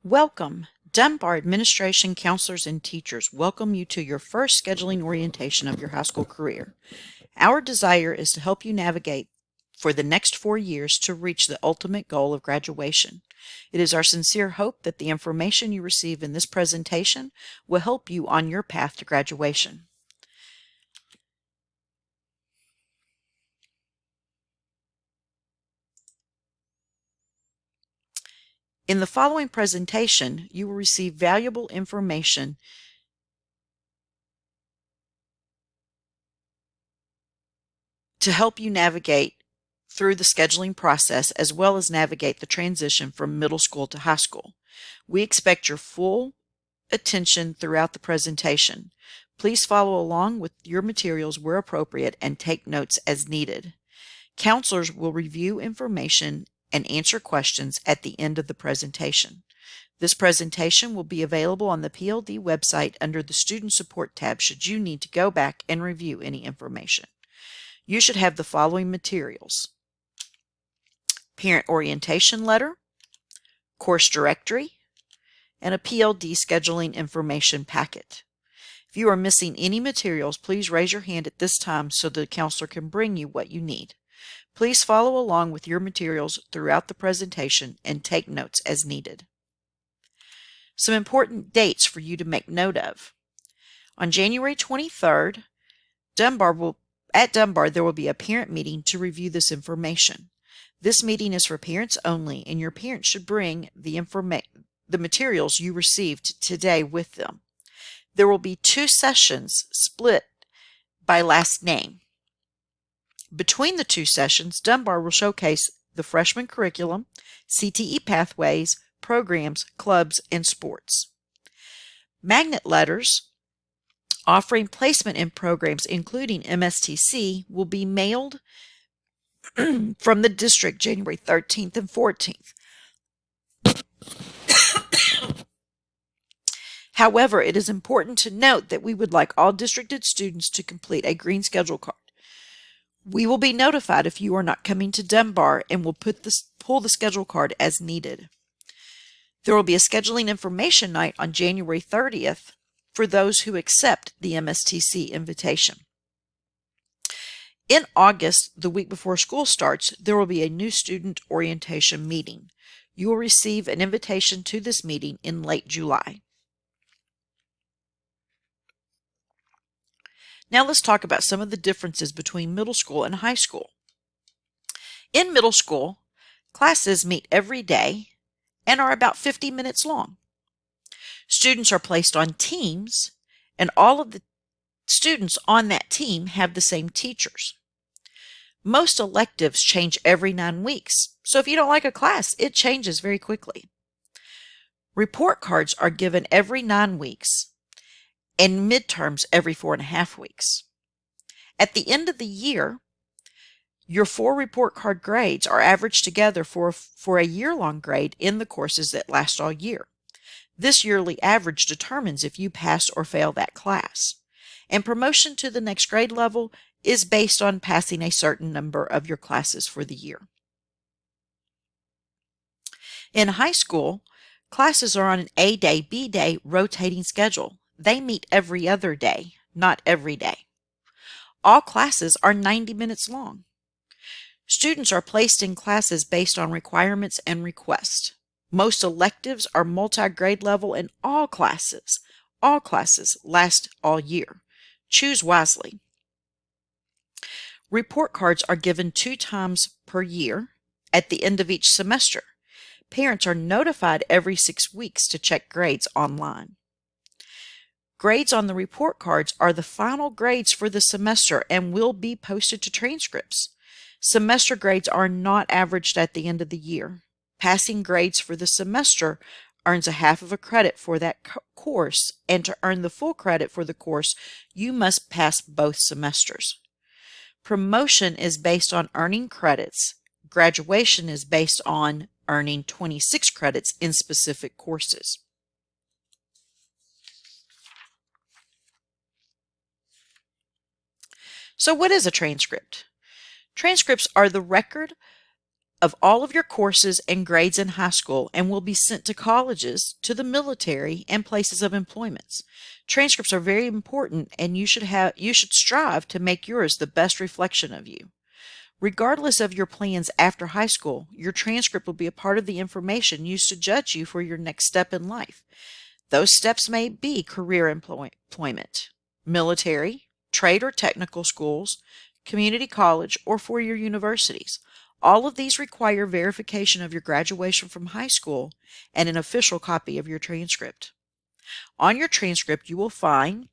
Welcome. Dunbar administration, counselors, and teachers welcome you to your first scheduling orientation of your high school career. Our desire is to help you navigate for the next 4 years to reach the ultimate goal of graduation. It is our sincere hope that the information you receive in this presentation will help you on your path to graduation. In the following presentation, you will receive valuable information to help you navigate through the scheduling process as well as navigate the transition from middle school to high school. We expect your full attention throughout the presentation. Please follow along with your materials where appropriate and take notes as needed. Counselors will review information and answer questions at the end of the presentation. This presentation will be available on the PLD website under the Student Support tab should you need to go back and review any information. You should have the following materials: parent orientation letter, course directory, and a PLD scheduling information packet. If you are missing any materials, please raise your hand at this time so the counselor can bring you what you need. Please follow along with your materials throughout the presentation and take notes as needed. Some important dates for you to make note of. On January 23rd, at Dunbar, there will be a parent meeting to review this information. This meeting is for parents only, and your parents should bring the materials you received today with them. There will be 2 sessions split by last name. Between the 2 sessions, Dunbar will showcase the freshman curriculum, CTE pathways, programs, clubs, and sports. Magnet letters offering placement in programs including MSTC will be mailed from the district January 13th and 14th. However, it is important to note that we would like all districted students to complete a green schedule card. We will be notified if you are not coming to Dunbar and will pull the schedule card as needed. There will be a scheduling information night on January 30th for those who accept the MSTC invitation. In August, the week before school starts, there will be a new student orientation meeting. You will receive an invitation to this meeting in late July. Now let's talk about some of the differences between middle school and high school. In middle school, classes meet every day and are about 50 minutes long. Students are placed on teams, and all of the students on that team have the same teachers. Most electives change every 9 weeks, so if you don't like a class, it changes very quickly. Report cards are given every 9 weeks, and midterms every 4.5 weeks. At the end of the year, your 4 report card grades are averaged together for a year-long grade in the courses that last all year. This yearly average determines if you pass or fail that class. And promotion to the next grade level is based on passing a certain number of your classes for the year. In high school, classes are on an A day, B day rotating schedule. They meet every other day, not every day. All classes are 90 minutes long. Students are placed in classes based on requirements and requests. Most electives are multi-grade level, and all classes last all year. Choose wisely. Report cards are given 2 times per year at the end of each semester. Parents are notified every 6 weeks to check grades online. Grades on the report cards are the final grades for the semester and will be posted to transcripts. Semester grades are not averaged at the end of the year. Passing grades for the semester earns a half of a credit for that course, and to earn the full credit for the course, you must pass both semesters. Promotion is based on earning credits. Graduation is based on earning 26 credits in specific courses. So what is a transcript? Transcripts are the record of all of your courses and grades in high school and will be sent to colleges, to the military, and places of employment. Transcripts are very important, and you should strive to make yours the best reflection of you. Regardless of your plans after high school, your transcript will be a part of the information used to judge you for your next step in life. Those steps may be career employment, military, trade or technical schools, community college, or four-year universities. All of these require verification of your graduation from high school and an official copy of your transcript. On your transcript, you will find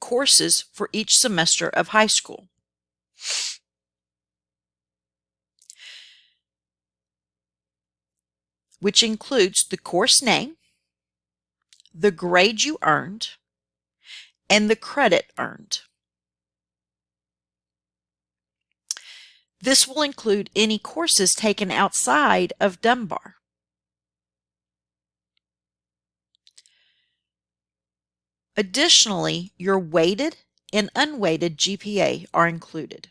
courses for each semester of high school. Which includes the course name, the grade you earned, and the credit earned. This will include any courses taken outside of Dunbar. Additionally, your weighted and unweighted GPA are included.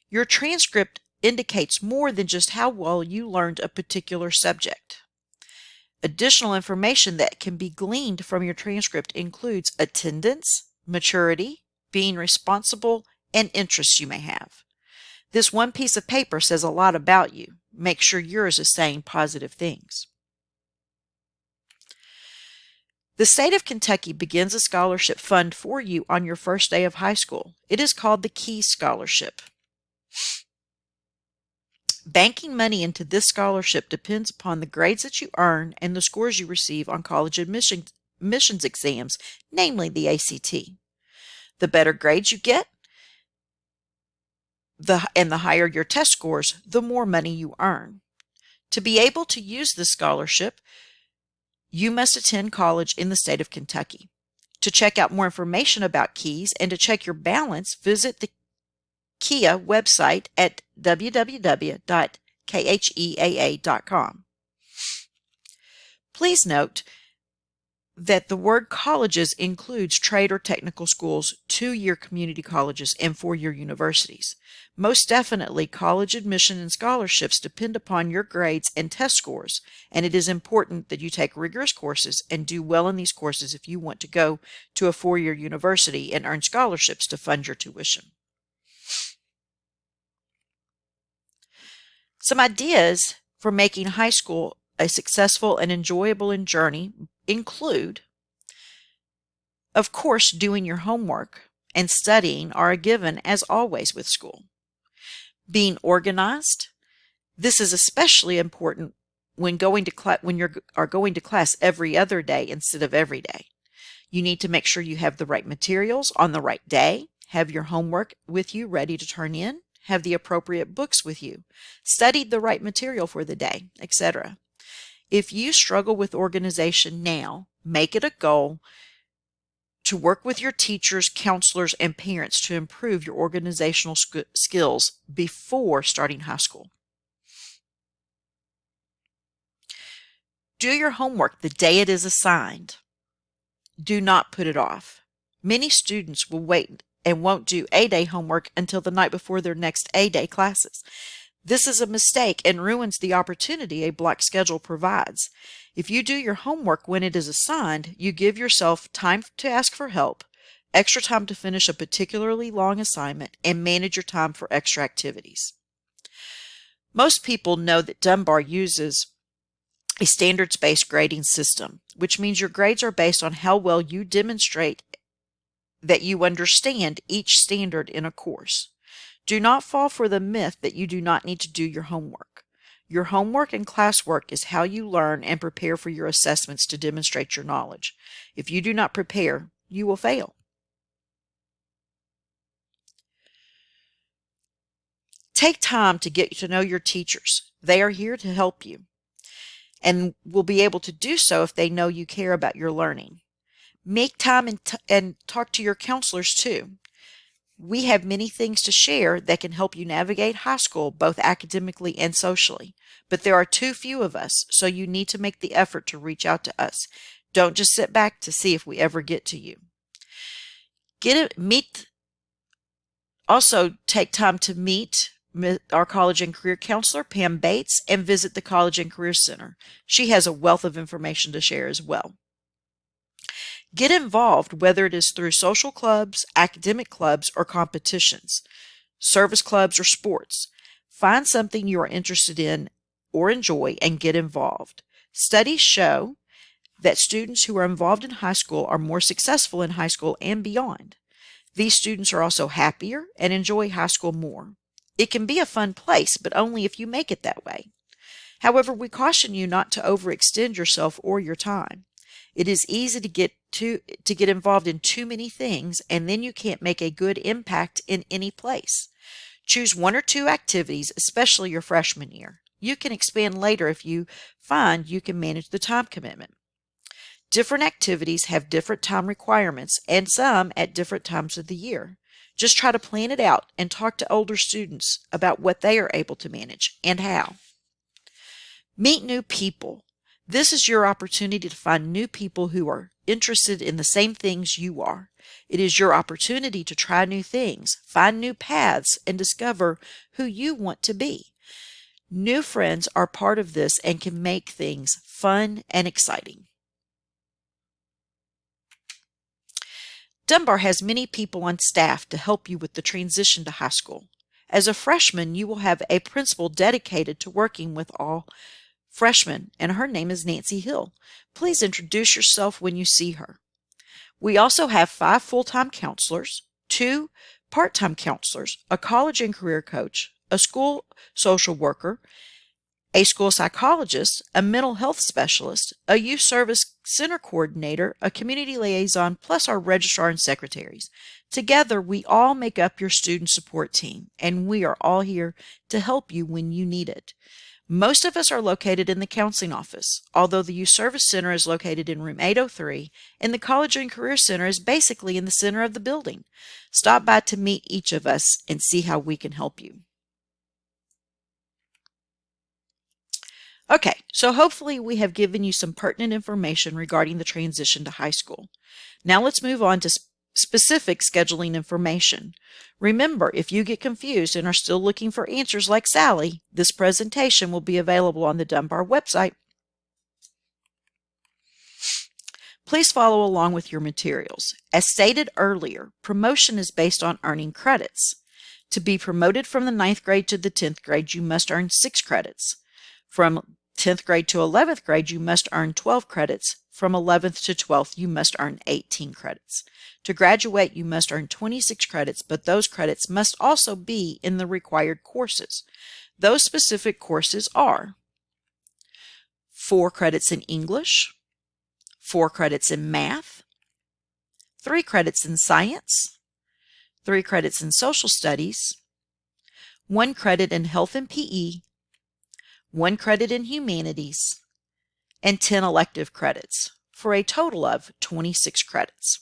Your transcript indicates more than just how well you learned a particular subject. Additional information that can be gleaned from your transcript includes attendance, maturity, being responsible, and interests you may have. This one piece of paper says a lot about you. Make sure yours is saying positive things. The state of Kentucky begins a scholarship fund for you on your first day of high school. It is called the Key Scholarship. Banking money into this scholarship depends upon the grades that you earn and the scores you receive on college admissions exams, namely the ACT. The better grades you get, and the higher your test scores, the more money you earn. To be able to use this scholarship, you must attend college in the state of Kentucky. To check out more information about Keys and to check your balance, visit the KEA website at www.kheaa.com. Please note that the word colleges includes trade or technical schools, 2-year community colleges, and 4-year universities. Most definitely, college admission and scholarships depend upon your grades and test scores, and it is important that you take rigorous courses and do well in these courses if you want to go to a 4-year university and earn scholarships to fund your tuition. Some ideas for making high school a successful and enjoyable journey include, of course, doing your homework and studying are a given as always with school. Being organized. This is especially important when you are going to class every other day instead of every day. You need to make sure you have the right materials on the right day, have your homework with you ready to turn in, have the appropriate books with you, studied the right material for the day, etc. If you struggle with organization now, make it a goal to work with your teachers, counselors, and parents to improve your organizational skills before starting high school. Do your homework the day it is assigned. Do not put it off. Many students will wait and won't do A-Day homework until the night before their next A-Day classes. This is a mistake and ruins the opportunity a block schedule provides. If you do your homework when it is assigned, you give yourself time to ask for help, extra time to finish a particularly long assignment, and manage your time for extra activities. Most people know that Dunbar uses a standards-based grading system, which means your grades are based on how well you demonstrate that you understand each standard in a course. Do not fall for the myth that you do not need to do your homework. Your homework and classwork is how you learn and prepare for your assessments to demonstrate your knowledge. If you do not prepare, you will fail. Take time to get to know your teachers. They are here to help you and will be able to do so if they know you care about your learning. Make time and talk to your counselors too. We have many things to share that can help you navigate high school, both academically and socially. But there are too few of us, so you need to make the effort to reach out to us. Don't just sit back to see if we ever get to you. Also, take time to meet our college and career counselor, Pam Bates, and visit the College and Career Center. She has a wealth of information to share as well. Get involved, whether it is through social clubs, academic clubs, or competitions, service clubs, or sports. Find something you are interested in or enjoy and get involved. Studies show that students who are involved in high school are more successful in high school and beyond. These students are also happier and enjoy high school more. It can be a fun place, but only if you make it that way. However, we caution you not to overextend yourself or your time. It is easy to get involved in too many things, and then you can't make a good impact in any place. Choose 1 or 2 activities, especially your freshman year. You can expand later if you find you can manage the time commitment. Different activities have different time requirements, and some at different times of the year. Just try to plan it out and talk to older students about what they are able to manage and how. Meet new people. This is your opportunity to find new people who are interested in the same things you are. It is your opportunity to try new things, find new paths, and discover who you want to be. New friends are part of this and can make things fun and exciting. Dunbar has many people on staff to help you with the transition to high school. As a freshman, you will have a principal dedicated to working with all freshmen, and her name is Nancy Hill. Please introduce yourself when you see her. We also have 5 full-time counselors, 2 part-time counselors, a college and career coach, a school social worker, a school psychologist, a mental health specialist, a youth service center coordinator, a community liaison, plus our registrar and secretaries. Together, we all make up your student support team, and we are all here to help you when you need it. Most of us are located in the counseling office, although the Youth Service Center is located in room 803, and the College and Career Center is basically in the center of the building. Stop by to meet each of us and see how we can help you. Okay, so hopefully we have given you some pertinent information regarding the transition to high school. Now let's move on to specific scheduling information. Remember, if you get confused and are still looking for answers like Sally, this presentation will be available on the Dunbar website. Please follow along with your materials. As stated earlier, promotion is based on earning credits. To be promoted from the 9th grade to the 10th grade, you must earn 6 credits. From 10th grade to 11th grade, you must earn 12 credits. From 11th to 12th, you must earn 18 credits. To graduate, you must earn 26 credits, but those credits must also be in the required courses. Those specific courses are 4 credits in English, 4 credits in math, 3 credits in science, 3 credits in social studies, 1 credit in health and PE, 1 credit in humanities, and 10 elective credits, for a total of 26 credits.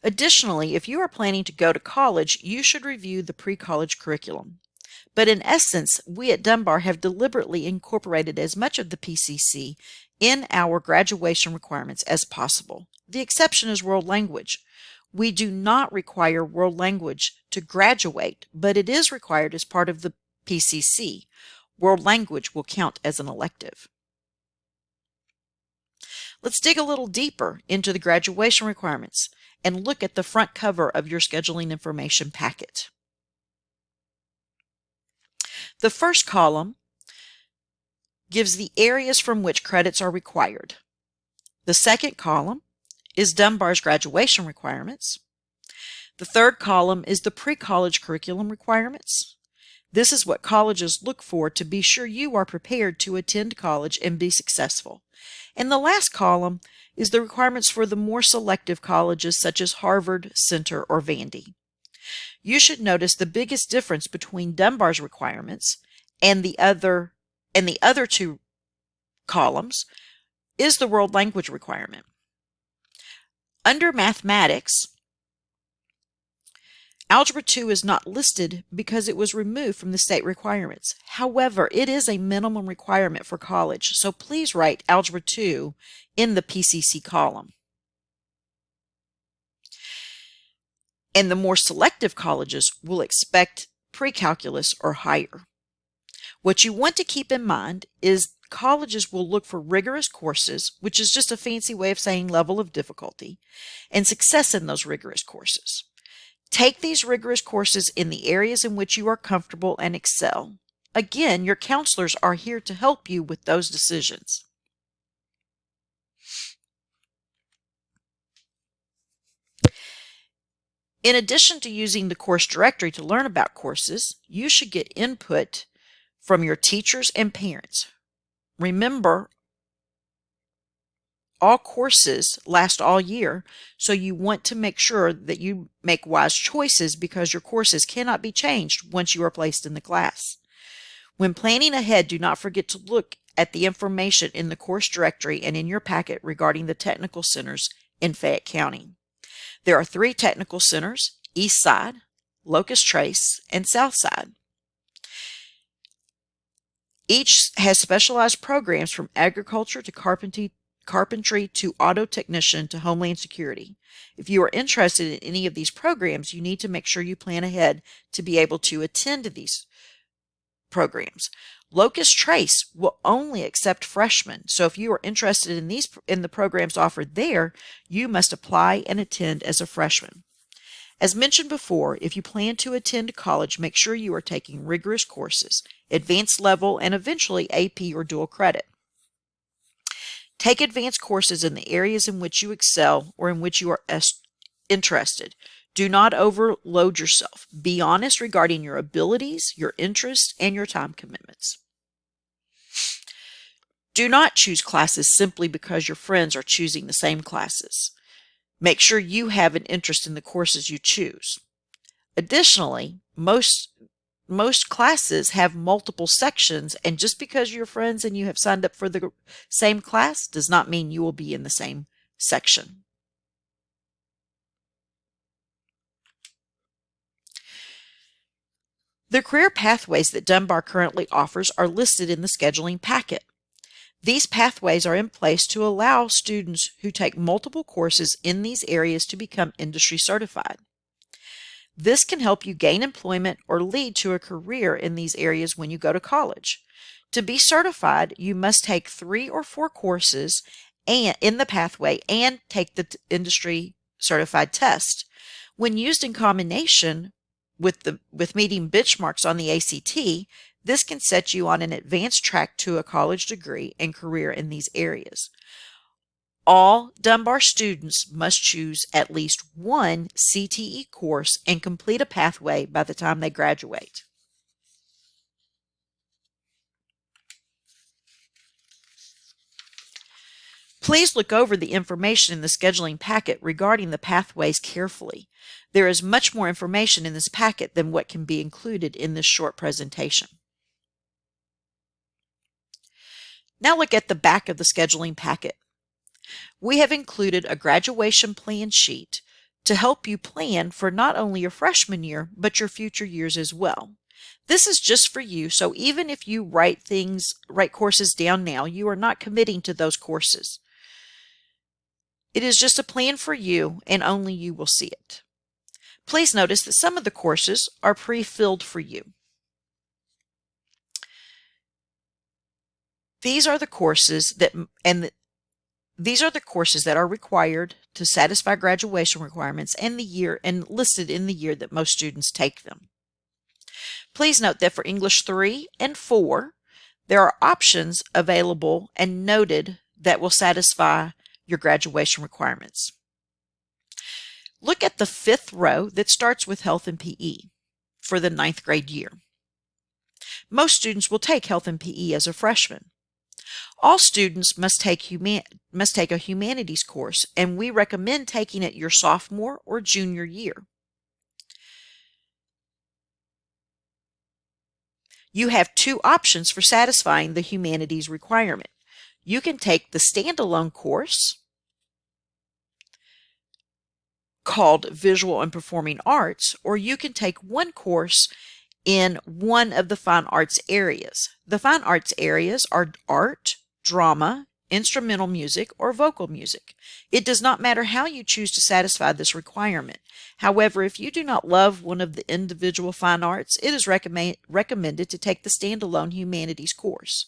Additionally, if you are planning to go to college, you should review the pre-college curriculum. But in essence, we at Dunbar have deliberately incorporated as much of the PCC in our graduation requirements as possible. The exception is world language. We do not require world language to graduate, but it is required as part of the PCC. World language will count as an elective. Let's dig a little deeper into the graduation requirements and look at the front cover of your scheduling information packet. The first column gives the areas from which credits are required. The second column is Dunbar's graduation requirements. The third column is the pre-college curriculum requirements. This is what colleges look for to be sure you are prepared to attend college and be successful. And the last column is the requirements for the more selective colleges such as Harvard, Centre, or Vandy. You should notice the biggest difference between Dunbar's requirements and the other 2 columns is the world language requirement. Under mathematics, Algebra 2 is not listed because it was removed from the state requirements. However, it is a minimum requirement for college, so please write Algebra 2 in the PCC column. And the more selective colleges will expect pre-calculus or higher. What you want to keep in mind is colleges will look for rigorous courses, which is just a fancy way of saying level of difficulty, and success in those rigorous courses. Take these rigorous courses in the areas in which you are comfortable and excel. Again, your counselors are here to help you with those decisions. In addition to using the course directory to learn about courses, you should get input from your teachers and parents. Remember, all courses last all year, so you want to make sure that you make wise choices because your courses cannot be changed once you are placed in the class. When planning ahead, do not forget to look at the information in the course directory and in your packet regarding the technical centers in Fayette County. There are 3 technical centers: East Side, Locust Trace, and South Side. Each has specialized programs from agriculture to carpentry to auto technician to homeland security. If you are interested in any of these programs, you need to make sure you plan ahead to be able to attend these programs. Locust Trace will only accept freshmen, so if you are interested in the programs offered there, you must apply and attend as a freshman. As mentioned before, if you plan to attend college, make sure you are taking rigorous courses, advanced level, and eventually AP or dual credit. Take advanced courses in the areas in which you excel or in which you are interested. Do not overload yourself. Be honest regarding your abilities, your interests, and your time commitments. Do not choose classes simply because your friends are choosing the same classes. Make sure you have an interest in the courses you choose. Additionally, most classes have multiple sections, and just because you're friends and you have signed up for the same class does not mean you will be in the same section. The career pathways that Dunbar currently offers are listed in the scheduling packet. These pathways are in place to allow students who take multiple courses in these areas to become industry certified. This can help you gain employment or lead to a career in these areas when you go to college. To be certified, you must take 3 or 4 courses in the pathway and take the industry certified test. When used in combination with meeting benchmarks on the ACT, this can set you on an advanced track to a college degree and career in these areas. All Dunbar students must choose at least one CTE course and complete a pathway by the time they graduate. Please look over the information in the scheduling packet regarding the pathways carefully. There is much more information in this packet than what can be included in this short presentation. Now look at the back of the scheduling packet. We have included a graduation plan sheet to help you plan for not only your freshman year, but your future years as well. This is just for you, so even if you write courses down now, you are not committing to those courses. It is just a plan for you, and only you will see it. Please notice that some of the courses are pre-filled for you. These are the courses that are required to satisfy graduation requirements and listed in the year that most students take them. Please note that for English 3 and 4, there are options available and noted that will satisfy your graduation requirements. Look at the 5th row that starts with Health and PE for the 9th grade year. Most students will take Health and PE as a freshman. All students must take a humanities course, and we recommend taking it your sophomore or junior year. You have 2 options for satisfying the humanities requirement. You can take the standalone course called Visual and Performing Arts, or you can take one course in one of the fine arts areas. The fine arts areas are art, drama, instrumental music, or vocal music. It does not matter how you choose to satisfy this requirement. However, if you do not love one of the individual fine arts, it is recommended to take the standalone humanities course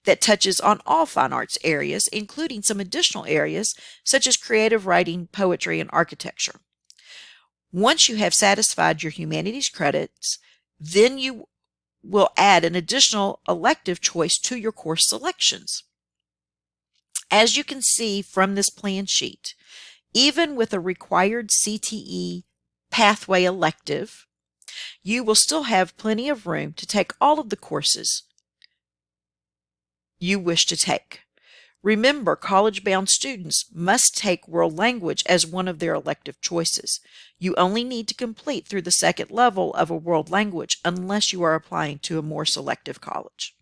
that touches on all fine arts areas, including some additional areas such as creative writing, poetry, and architecture. Once you have satisfied your humanities credits, then you will add an additional elective choice to your course selections. As you can see from this plan sheet, even with a required CTE pathway elective, you will still have plenty of room to take all of the courses you wish to take. Remember, college-bound students must take world language as one of their elective choices. You only need to complete through the second level of a world language unless you are applying to a more selective college.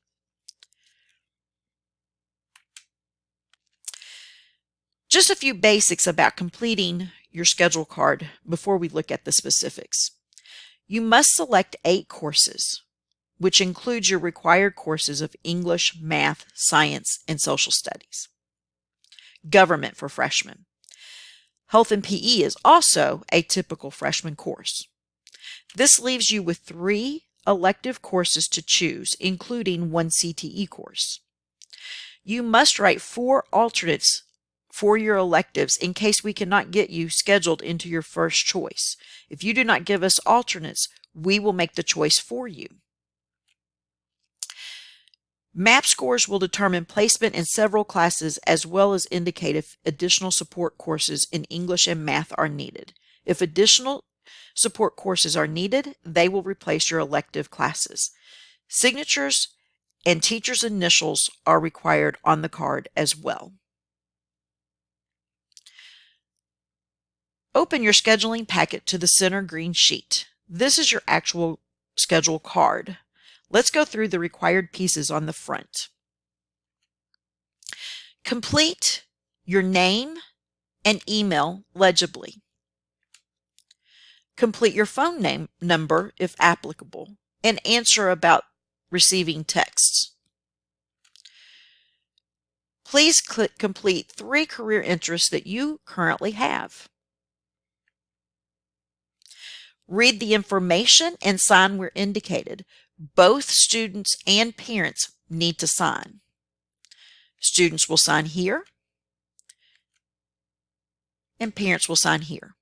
Just a few basics about completing your schedule card before we look at the specifics. You must select 8 courses, which includes your required courses of English, math, science, and social studies. Government for freshmen. Health and PE is also a typical freshman course. This leaves you with 3 elective courses to choose, including 1 CTE course. You must write 4 alternates for your electives in case we cannot get you scheduled into your first choice. If you do not give us alternates, we will make the choice for you. MAP scores will determine placement in several classes as well as indicate if additional support courses in English and math are needed. If additional support courses are needed, they will replace your elective classes. Signatures and teachers' initials are required on the card as well. Open your scheduling packet to the center green sheet. This is your actual schedule card. Let's go through the required pieces on the front. Complete your name and email legibly. Complete your phone number if applicable, and answer about receiving texts. Please complete 3 career interests that you currently have. Read the information and sign where indicated. Both students and parents need to sign. Students will sign here, and parents will sign here.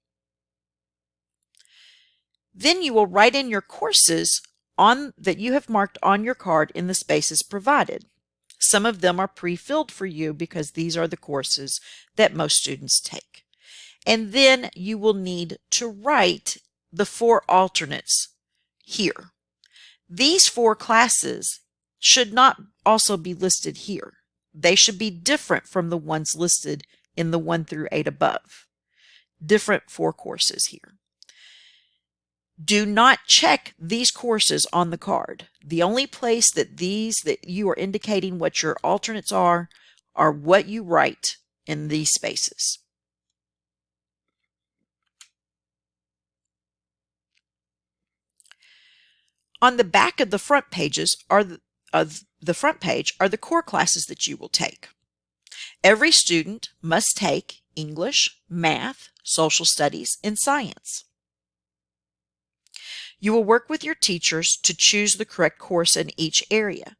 Then you will write in your courses that you have marked on your card in the spaces provided. Some of them are pre-filled for you because these are the courses that most students take. And then you will need to write the 4 alternates here. These 4 classes should not also be listed here. They should be different from the ones listed in the 1 through 8 above. Different 4 courses here. Do not check these courses on the card. The only place that you are indicating what your alternates are what you write in these spaces. On the back of the front pages the front page are the core classes that you will take. Every student must take English, math, social studies, and science. You will work with your teachers to choose the correct course in each area.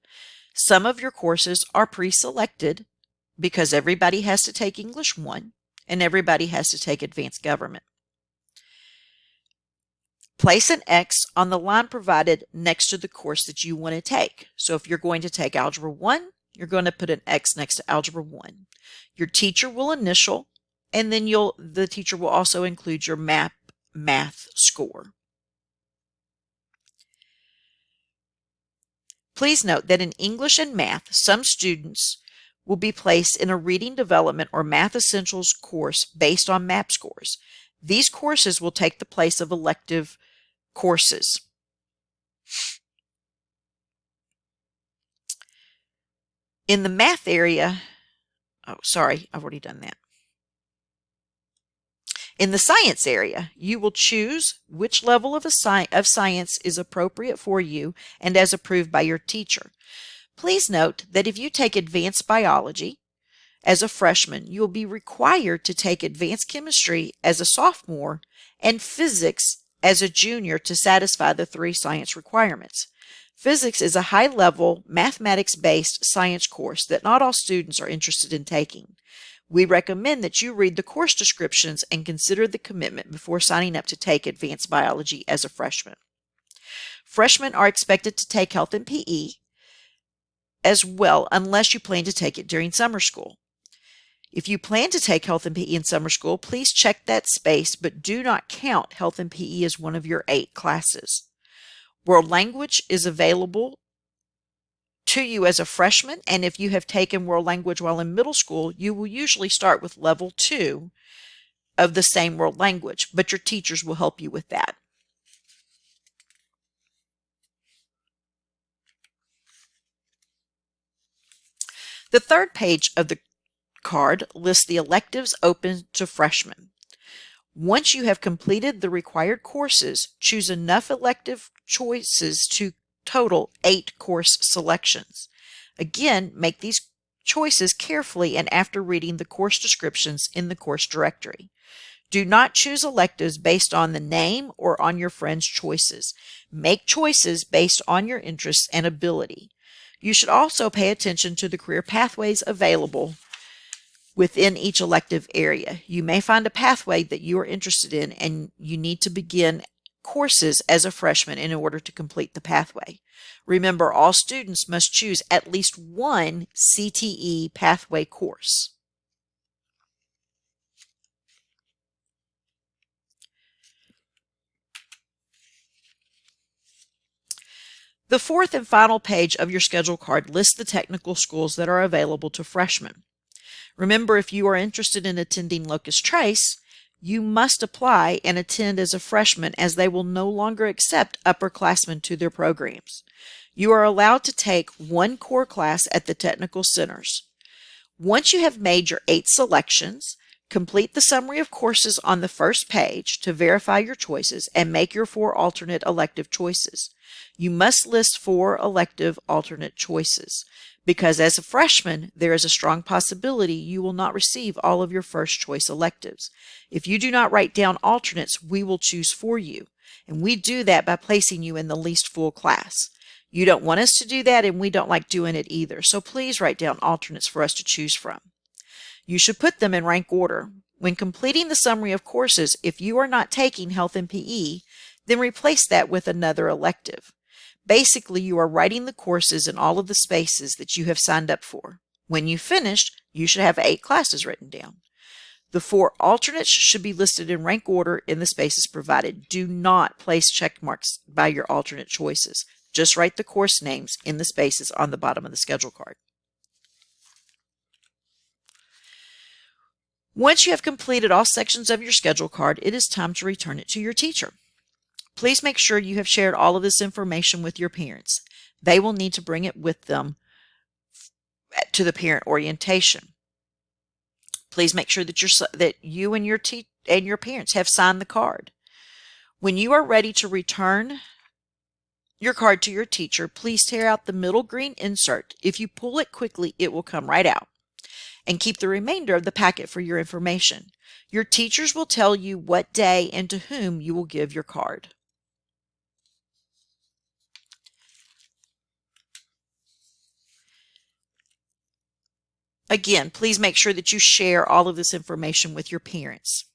Some of your courses are pre-selected because everybody has to take English 1 and everybody has to take Advanced Government. Place an X on the line provided next to the course that you want to take. So if you're going to take Algebra 1, you're going to put an X next to Algebra 1. Your teacher will initial, and then the teacher will also include your math score. Please note that in English and math, some students will be placed in a reading development or math essentials course based on MAP scores. These courses will take the place of elective courses. In the math area, I've already done that. In the science area, you will choose which level of science is appropriate for you and as approved by your teacher. Please note that if you take advanced biology, As a freshman, you will be required to take advanced chemistry as a sophomore and physics as a junior to satisfy the 3 science requirements. Physics is a high-level, mathematics-based science course that not all students are interested in taking. We recommend that you read the course descriptions and consider the commitment before signing up to take advanced biology as a freshman. Freshmen are expected to take health and PE as well, unless you plan to take it during summer school. If you plan to take health and PE in summer school, please check that space, but do not count health and PE as one of your 8 classes. World language is available to you as a freshman, and if you have taken world language while in middle school, you will usually start with level 2 of the same world language, but your teachers will help you with that. The third page of the card lists the electives open to freshmen. Once you have completed the required courses, choose enough elective choices to total 8 course selections. Again, make these choices carefully and after reading the course descriptions in the course directory. Do not choose electives based on the name or on your friend's choices. Make choices based on your interests and ability. You should also pay attention to the career pathways available within each elective area. You may find a pathway that you are interested in, and you need to begin courses as a freshman in order to complete the pathway. Remember, all students must choose at least one CTE pathway course. The fourth and final page of your schedule card lists the technical schools that are available to freshmen. Remember, if you are interested in attending Locust Trace, you must apply and attend as a freshman, as they will no longer accept upperclassmen to their programs. You are allowed to take 1 core class at the technical centers. Once you have made your 8 selections, complete the summary of courses on the first page to verify your choices and make your 4 alternate elective choices. You must list 4 elective alternate choices, because as a freshman, there is a strong possibility you will not receive all of your first choice electives. If you do not write down alternates, we will choose for you, and we do that by placing you in the least full class. You don't want us to do that, and we don't like doing it either, so please write down alternates for us to choose from. You should put them in rank order. When completing the summary of courses, if you are not taking health and PE, then replace that with another elective. Basically, you are writing the courses in all of the spaces that you have signed up for. When you finished, you should have 8 classes written down. The 4 alternates should be listed in rank order in the spaces provided. Do not place check marks by your alternate choices. Just write the course names in the spaces on the bottom of the schedule card. Once you have completed all sections of your schedule card, it is time to return it to your teacher. Please make sure you have shared all of this information with your parents. They will need to bring it with them to the parent orientation. Please make sure that you and your parents have signed the card. When you are ready to return your card to your teacher, please tear out the middle green insert. If you pull it quickly, it will come right out. And keep the remainder of the packet for your information. Your teachers will tell you what day and to whom you will give your card. Again, please make sure that you share all of this information with your parents.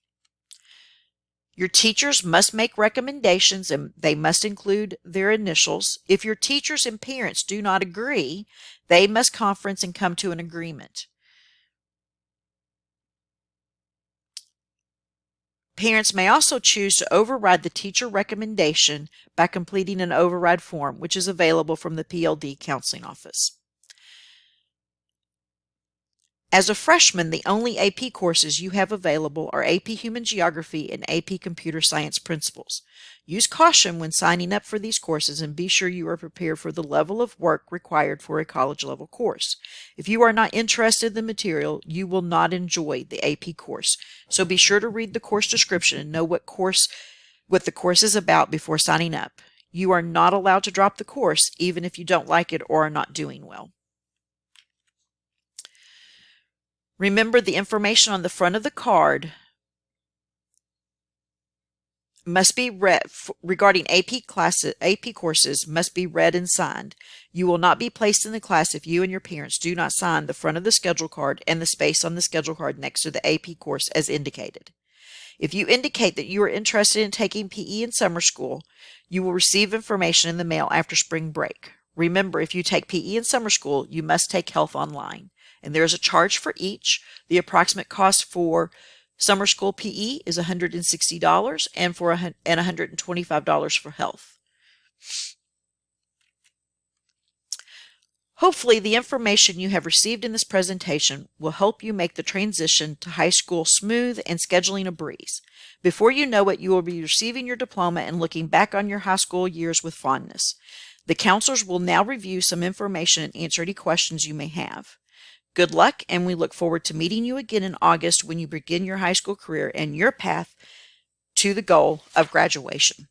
Your teachers must make recommendations, and they must include their initials. If your teachers and parents do not agree, they must conference and come to an agreement. Parents may also choose to override the teacher recommendation by completing an override form, which is available from the PLD counseling office. As a freshman, the only AP courses you have available are AP Human Geography and AP Computer Science Principles. Use caution when signing up for these courses, and be sure you are prepared for the level of work required for a college-level course. If you are not interested in the material, you will not enjoy the AP course. So be sure to read the course description and know what the course is about before signing up. You are not allowed to drop the course, even if you don't like it or are not doing well. Remember, the information on the front of the card must be read regarding AP courses must be read and signed. You will not be placed in the class if you and your parents do not sign the front of the schedule card and the space on the schedule card next to the AP course as indicated. If you indicate that you are interested in taking PE in summer school, you will receive information in the mail after spring break. Remember, if you take PE in summer school, you must take health online, and there is a charge for each. The approximate cost for summer school PE is $160 and $125 for health. Hopefully, the information you have received in this presentation will help you make the transition to high school smooth and scheduling a breeze. Before you know it, you will be receiving your diploma and looking back on your high school years with fondness. The counselors will now review some information and answer any questions you may have. Good luck, and we look forward to meeting you again in August when you begin your high school career and your path to the goal of graduation.